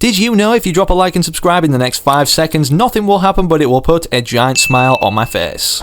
Did you know if you drop a like and subscribe in the next 5 seconds, nothing will happen but it will put a giant smile on my face?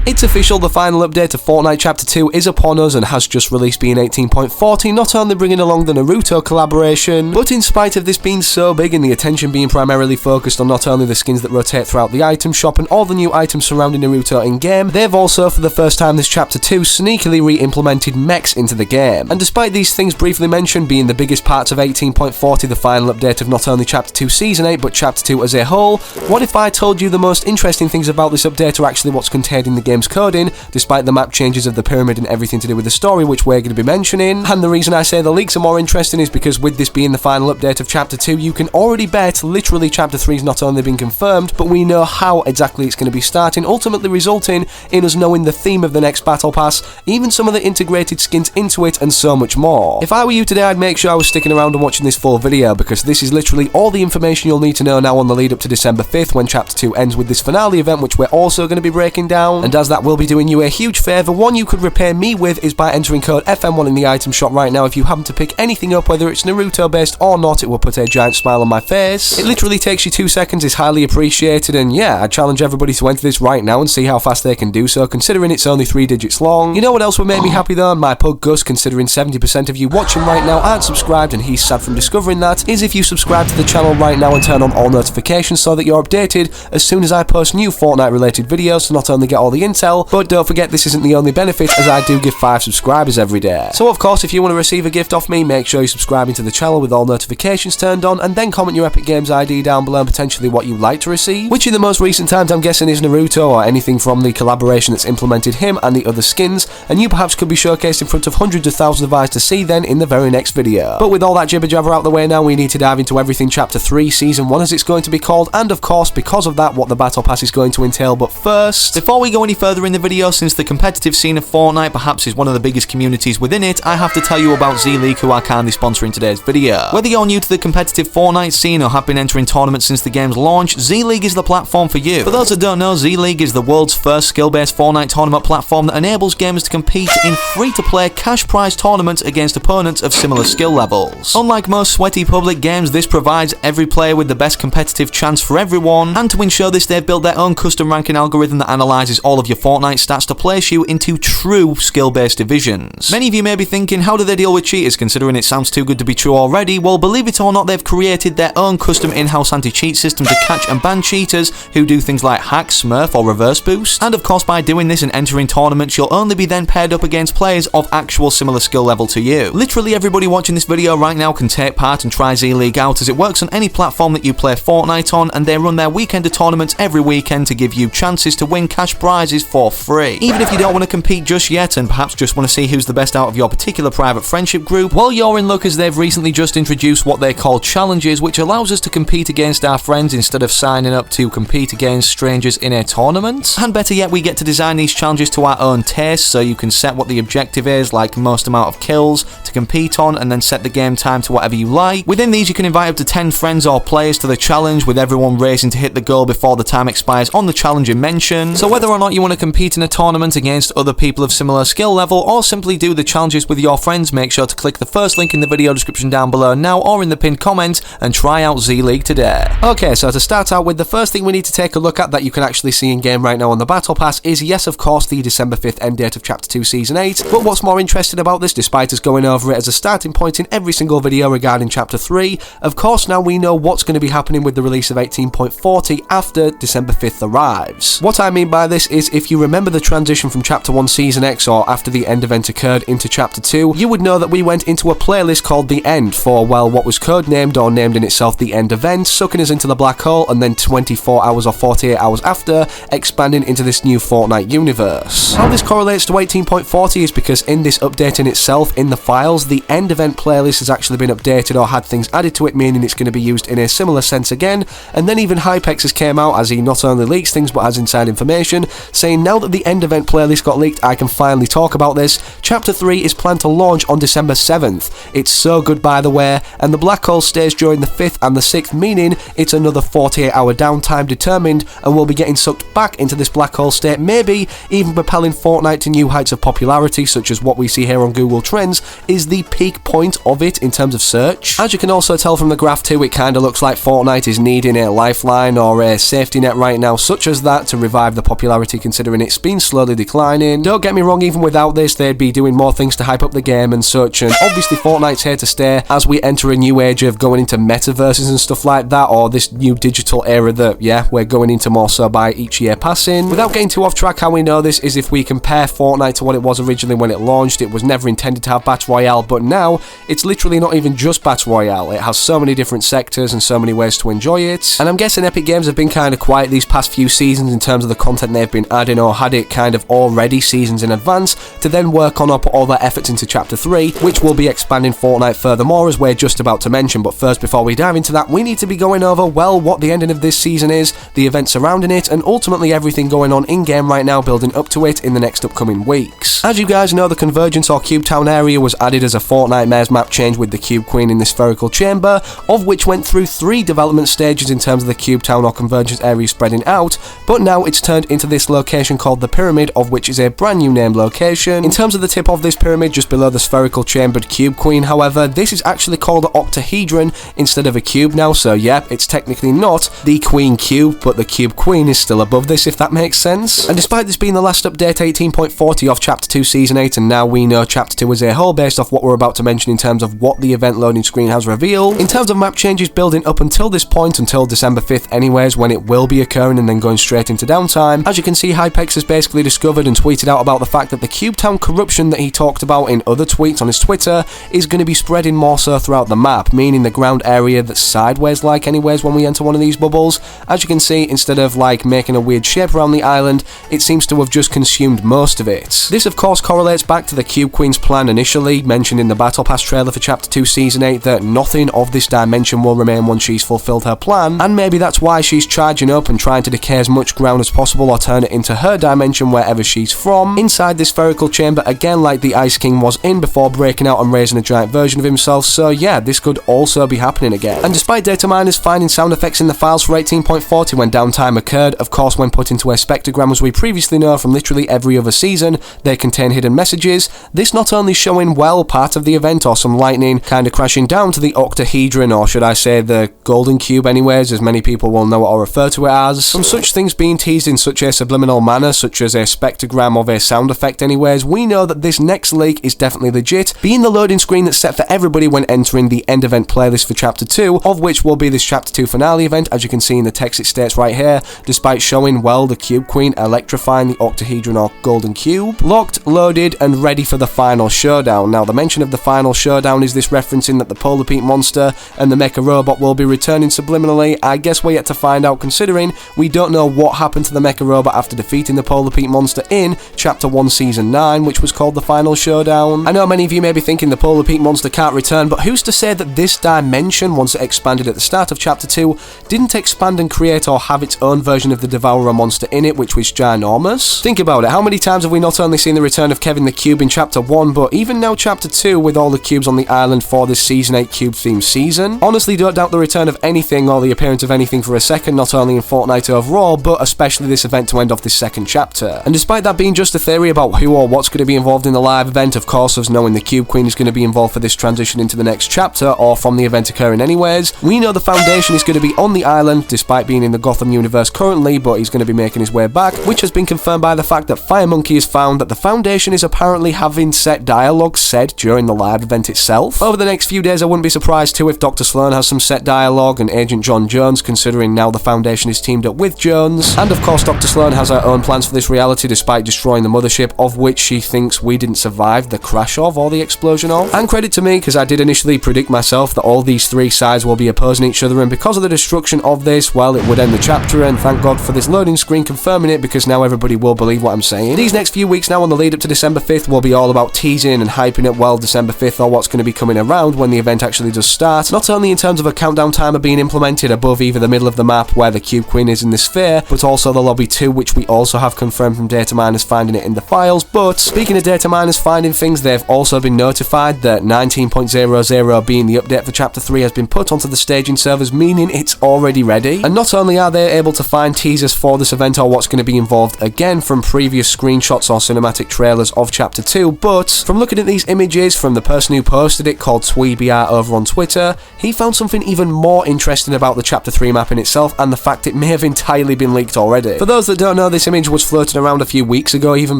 It's official, the final update to Fortnite Chapter 2 is upon us and has just released, being 18.40, not only bringing along the Naruto collaboration, but in spite of this being so big and the attention being primarily focused on not only the skins that rotate throughout the item shop and all the new items surrounding Naruto in-game, they've also, for the first time this Chapter 2, sneakily re-implemented mechs into the game. And despite these things briefly mentioned being the biggest parts of 18.40, the final update of not only Chapter 2 Season 8, but Chapter 2 as a whole, what if I told you the most interesting things about this update are actually what's contained in the game's coding, despite the map changes of the pyramid and everything to do with the story, which we're going to be mentioning. And the reason I say the leaks are more interesting is because with this being the final update of Chapter 2, you can already bet literally Chapter 3's not only been confirmed, but we know how exactly it's going to be starting, ultimately resulting in us knowing the theme of the next Battle Pass, even some of the integrated skins into it, and so much more. If I were you today, I'd make sure I was sticking around and watching this full video, because this is literally all the information you'll need to know now on the lead up to December 5th, when Chapter 2 ends with this finale event, which we're also going to be breaking down. And as that will be doing you a huge favour, one you could repay me with is by entering code FM1 in the item shop right now. If you happen to pick anything up, whether it's Naruto based or not, it will put a giant smile on my face. It literally takes you 2 seconds, is highly appreciated, and yeah, I challenge everybody to enter this right now and see how fast they can do so, considering it's only 3 digits long. You know what else would make me happy though? My pug Gus, considering 70% of you watching right now aren't subscribed and he's sad from discovering that, is if you subscribe to the channel right now and turn on all notifications so that you're updated as soon as I post new Fortnite related videos, to not only get all the intel, but don't forget this isn't the only benefit, as I do give 5 subscribers every day. So of course, if you want to receive a gift off me, make sure you're subscribing to the channel with all notifications turned on, and then comment your Epic Games ID down below and potentially what you'd like to receive, which in the most recent times I'm guessing is Naruto or anything from the collaboration that's implemented him and the other skins, and you perhaps could be showcased in front of hundreds of thousands of eyes to see then in the very next video. But with all that jibber jabber out the way now, we need to dive into everything Chapter 3 Season 1 as it's going to be called, and of course because of that what the Battle Pass is going to entail. But first, before we go any further in the video, since the competitive scene of Fortnite perhaps is one of the biggest communities within it, I have to tell you about Z-League, who are kindly sponsoring today's video. Whether you're new to the competitive Fortnite scene or have been entering tournaments since the game's launch, Z-League is the platform for you. For those that don't know, Z-League is the world's first skill-based Fortnite tournament platform that enables gamers to compete in free-to-play cash prize tournaments against opponents of similar skill levels. Unlike most sweaty public games, this provides every player with the best competitive chance for everyone, and to ensure this they've built their own custom ranking algorithm that analyzes all of your Fortnite stats to place you into true skill-based divisions. Many of you may be thinking, how do they deal with cheaters, considering it sounds too good to be true already? Well, believe it or not, they've created their own custom in-house anti-cheat system to catch and ban cheaters who do things like hack, smurf or reverse boost. And of course, by doing this and entering tournaments, you'll only be then paired up against players of actual similar skill level to you. Literally everybody watching this video right now can take part and try Z-League out, as it works on any platform that you play Fortnite on, and they run their weekend tournaments every weekend to give you chances to win cash prizes for free. Even if you don't want to compete just yet and perhaps just want to see who's the best out of your particular private friendship group, well, you're in luck, as they've recently just introduced what they call challenges, which allows us to compete against our friends instead of signing up to compete against strangers in a tournament. And better yet, we get to design these challenges to our own taste, so you can set what the objective is, like most amount of kills to compete on, and then set the game time to whatever you like. Within these, you can invite up to 10 friends or players to the challenge, with everyone racing to hit the goal before the time expires on the challenge in mention. So whether or not you want to compete in a tournament against other people of similar skill level, or simply do the challenges with your friends, make sure to click the first link in the video description down below now, or in the pinned comment, and try out Z-League today. Okay, so to start out with, the first thing we need to take a look at that you can actually see in game right now on the Battle Pass is, yes, of course, the December 5th end date of Chapter 2 Season 8, but what's more interesting about this, despite us going over it as a starting point in every single video regarding Chapter 3, of course now we know what's going to be happening with the release of 18.40 after December 5th arrives. What I mean by this is, if you remember the transition from Chapter 1 Season X, or after the end event occurred, into Chapter 2, you would know that we went into a playlist called The End for, well, what was codenamed or named in itself The End Event, sucking us into the black hole, and then 24 hours or 48 hours after, expanding into this new Fortnite universe. How this correlates to 18.40 is because in this update in itself, in the files, the End Event playlist has actually been updated or had things added to it, meaning it's going to be used in a similar sense again. And then even Hypex has came out, as he not only leaks things but has inside information, saying saying, now that the end event playlist got leaked, I can finally talk about this. Chapter 3 is planned to launch on December 7th. It's so good, by the way, and the black hole stays during the 5th and the 6th, meaning it's another 48-hour downtime determined, and we'll be getting sucked back into this black hole state, maybe even propelling Fortnite to new heights of popularity, such as what we see here on Google Trends is the peak point of it in terms of search. As you can also tell from the graph too, it kinda looks like Fortnite is needing a lifeline or a safety net right now, such as that, to revive the popularity, considering it's been slowly declining. Don't get me wrong, even without this, they'd be doing more things to hype up the game and such, and obviously Fortnite's here to stay as we enter a new age of going into metaverses and stuff like that, or this new digital era that, yeah, we're going into more so by each year passing. Without getting too off track, how we know this is if we compare Fortnite to what it was originally when it launched. It was never intended to have Battle Royale, but now it's literally not even just Battle Royale. It has so many different sectors and so many ways to enjoy it, and I'm guessing Epic Games have been kind of quiet these past few seasons in terms of the content they've been adding, or had it kind of already seasons in advance to then work on or put all their efforts into Chapter 3, which will be expanding Fortnite furthermore, as we're just about to mention. But first, before we dive into that, we need to be going over, well, what the ending of this season is, the events surrounding it, and ultimately everything going on in-game right now building up to it in the next upcoming weeks. As you guys know, the Convergence or Cube Town area was added as a Fortnite Mayor's map change with the Cube Queen in the spherical chamber, of which went through 3 development stages in terms of the Cube Town or Convergence area spreading out, but now it's turned into this location called the Pyramid, of which is a brand new named location. In terms of the tip of this pyramid, just below the spherical chambered Cube Queen, however, this is actually called an octahedron instead of a cube now, so yeah, it's technically not the Queen Cube, but the Cube Queen is still above this, if that makes sense. And despite this being the last update, 18.40 of Chapter 2 Season 8, and now we know Chapter 2 as a whole based off what we're about to mention in terms of what the event loading screen has revealed. In terms of map changes building up until this point, until December 5th anyways, when it will be occurring and then going straight into downtime, as you can see, Hypex has basically discovered and tweeted out about the fact that the Cube Town corruption that he talked about in other tweets on his Twitter is going to be spreading more so throughout the map, meaning the ground area that's sideways like anyways when we enter one of these bubbles. As you can see, instead of like making a weird shape around the island, it seems to have just consumed most of it. This of course correlates back to the Cube Queen's plan initially mentioned in the Battle Pass trailer for Chapter 2 Season 8, that nothing of this dimension will remain once she's fulfilled her plan, and maybe that's why she's charging up and trying to decay as much ground as possible or turn it into her dimension wherever she's from. Inside this spherical chamber, again like the Ice King was in before breaking out and raising a giant version of himself, so yeah, this could also be happening again. And despite data miners finding sound effects in the files for 18.40 when downtime occurred, of course when put into a spectrogram as we previously know from literally every other season, they contain hidden messages. This not only showing, well, part of the event or some lightning kinda crashing down to the octahedron, or should I say the golden cube anyways, as many people will know it or refer to it as, from such things being teased in such a subliminal manner, such as a spectrogram of a sound effect anyways, we know that this next leak is definitely legit, being the loading screen that's set for everybody when entering the end event playlist for Chapter 2, of which will be this Chapter 2 finale event. As you can see in the text, it states right here, despite showing, well, the Cube Queen electrifying the octahedron or golden cube, locked, loaded, and ready for the final showdown. Now, the mention of the final showdown is this referencing that the Polar Peak monster and the mecha robot will be returning subliminally. I guess we're yet to find out, considering we don't know what happened to the mecha robot after defeating the Polar Peak monster in Chapter 1 Season 9, which was called the final showdown. I know many of you may be thinking the Polar Peak monster can't return, but who's to say that this dimension, once it expanded at the start of Chapter 2, didn't expand and create or have its own version of the Devourer monster in it, which was ginormous? Think about it, how many times have we not only seen the return of Kevin the Cube in Chapter 1, but even now Chapter 2 with all the cubes on the island for this Season 8 cube themed season? Honestly, don't doubt the return of anything or the appearance of anything for a second, not only in Fortnite overall, but especially this event to end off this second chapter. And despite that being just a theory about who or what's going to be involved in the live event, of course, us knowing the Cube Queen is going to be involved for this transition into the next chapter, or from the event occurring anyways, we know the Foundation is going to be on the island, despite being in the Gotham universe currently, but he's going to be making his way back, which has been confirmed by the fact that Fire Monkey has found that the Foundation is apparently having set dialogue said during the live event itself. Over the next few days, I wouldn't be surprised too if Dr. Sloan has some set dialogue, and Agent John Jones, considering now the Foundation is teamed up with Jones. And of course, Dr. Sloan has her own plans for this reality, despite destroying the mothership, of which she thinks we didn't survive the crash of or the explosion of. And credit to me, because I did initially predict myself that all these three sides will be opposing each other, and because of the destruction of this, well, it would end the chapter, and thank God for this loading screen confirming it, because now everybody will believe what I'm saying. These next few weeks now on the lead up to December 5th will be all about teasing and hyping it well December 5th, or what's going to be coming around when the event actually does start, not only in terms of a countdown timer being implemented above either the middle of the map where the Cube Queen is in the sphere, but also the Lobby 2, which we also have confirmed from data miners finding it in the files. But speaking of data miners finding things, they've also been notified that 19.00 being the update for Chapter 3 has been put onto the staging servers, meaning it's already ready. And not only are they able to find teasers for this event or what's going to be involved again from previous screenshots or cinematic trailers of Chapter 2, but from looking at these images from the person who posted it, called Tweebyart over on Twitter, he found something even more interesting about the Chapter 3 map in itself, and the fact it may have entirely been leaked already. For those that don't know, this image was floating around a few weeks ago, even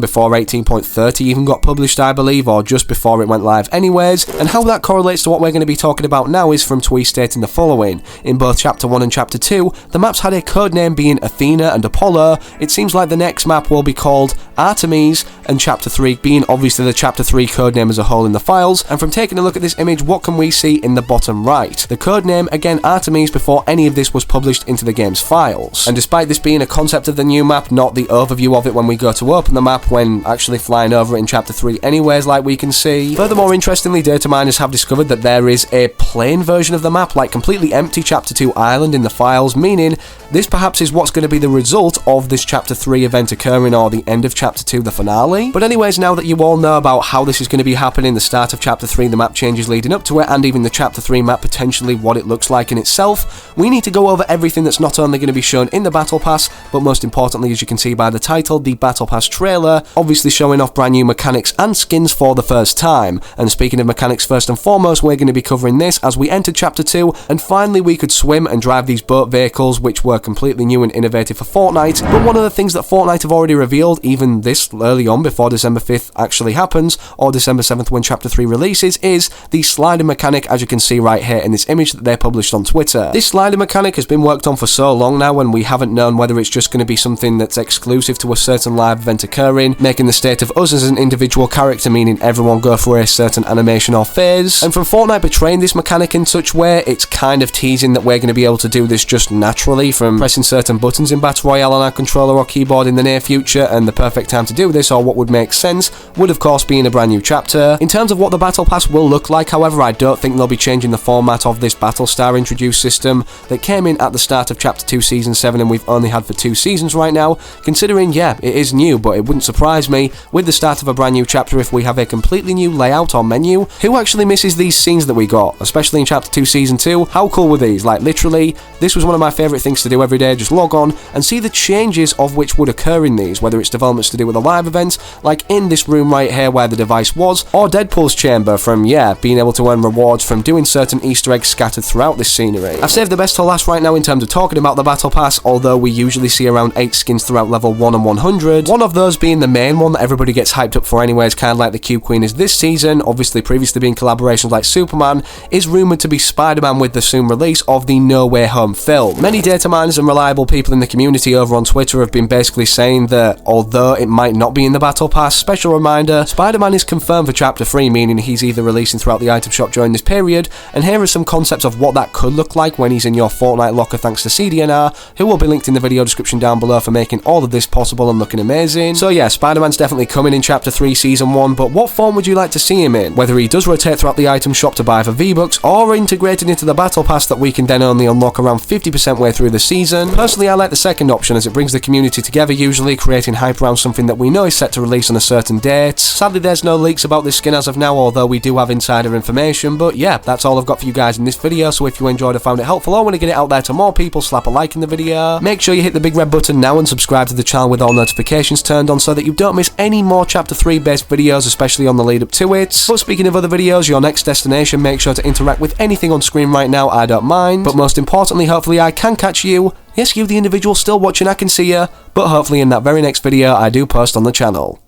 before 18.30 even got published, I believe, or just before it went live anyways, and how that correlates to what we're going to be talking about now is from Twee stating the following: in both Chapter 1 and Chapter 2, the maps had a codename being Athena and Apollo. It seems like the next map will be called ARTEMIS, and Chapter 3 being obviously the Chapter 3 codename as a whole in the files. And from taking a look at this image, what can we see in the bottom right? The codename, again, ARTEMIS, before any of this was published into the game's files. And despite this being a concept of the new map, not the overview of it when we go to open the map when actually flying over it in Chapter 3 anyways, like we can see. Furthermore, interestingly, data miners have discovered that there is a plain version of the map, like completely empty Chapter 2 island in the files, meaning this perhaps is what's going to be the result of this Chapter 3 event occurring, or the end of Chapter 2, the finale. But anyways, now that you all know about how this is going to be happening, the start of Chapter 3, the map changes leading up to it, and even the Chapter 3 map potentially what it looks like in itself, we need to go over everything that's not only going to be shown in the Battle Pass, but most importantly, as you can see by the title, the Battle Pass trailer, obviously showing off brand new mechanics and skins for the first time. And speaking of mechanics, first and foremost, we're going to be covering this as we entered Chapter 2, and finally we could swim and drive these boat vehicles, which were completely new and innovative for Fortnite. But one of the things that Fortnite have already revealed, even this early on before December 5th actually happens, or December 7th when Chapter 3 releases, is the sliding mechanic, as you can see right here in this image that they published on Twitter. This sliding mechanic has been worked on for so long now, and we haven't known whether it's just going to be something that's exclusive to a certain live event occurring, making the state of us as an individual character, meaning everyone go through a certain animation or phase. And from Fortnite portraying this mechanic in such way, it's kind of teasing that we're going to be able to do this just naturally from pressing certain buttons in Battle Royale on our controller or keyboard in the near future, and the perfect time to do this, or what would make sense, would of course be in a brand new chapter. In terms of what the Battle Pass will look like, however, I don't think they'll be changing the format of this Battlestar introduced system that came in at the start of Chapter 2 Season 7 and we've only had for 2 seasons right now, considering, yeah, it is new, but it wouldn't surprise me with the start of a brand new chapter if we have a completely new layout or menu. Who actually misses these scenes that we got, especially in Chapter 2 Season 2? How cool were these? Like, literally, this was one of my favourite things to do every day, just log on and see the changes of which would occur in these, whether it's developments to do with a live event, like in this room right here where the device was, or Deadpool's chamber from, yeah, being able to earn rewards from doing certain Easter eggs scattered throughout this scenery. I've saved the best to last right now in terms of talking about the Battle Pass, although we usually see around 8 skins throughout level 1 and 100. One of those being the main one that everybody gets hyped up for anyways, kind of like the Cube Queen is this season, obviously previously being collaborations like Superman, is rumoured to be Spider-Man with the soon release of the No Way Home film. Many data miners and reliable people in the community over on Twitter have been basically saying that although it might not be in the Battle Pass, special reminder, Spider-Man is confirmed for Chapter 3, meaning he's either releasing throughout the item shop during this period, and here are some concepts of what that could look like when he's in your Fortnite locker thanks to CDNR, who will be linked in the video description down below for making all of this possible and looking amazing. So yeah, Spider-Man's definitely coming in Chapter 3 Season 1, but what form would you like to see him in? Whether he does rotate throughout the item shop to buy for V-Bucks, or integrated into the Battle Pass that we can then only unlock around 50% way through the season. Personally, I like the second option as it brings the community together, usually creating hype around something that we know is set to release on a certain date. Sadly, there's no leaks about this skin as of now, although we do have insider information, but yeah, that's all I've got for you guys in this video, so if you enjoyed or found it helpful or want to get it out there to more people, slap a like in the video. Make sure you hit the big red button now and subscribe to the channel with all notifications turned on so that you don't miss any more Chapter 3 based videos, especially on the lead up to it. But speaking of other videos, your next destination, make sure to interact with anything on screen right now, I don't mind. But most importantly, hopefully I can catch you. Yes, you the individual still watching, I can see you, but hopefully in that very next video I do post on the channel.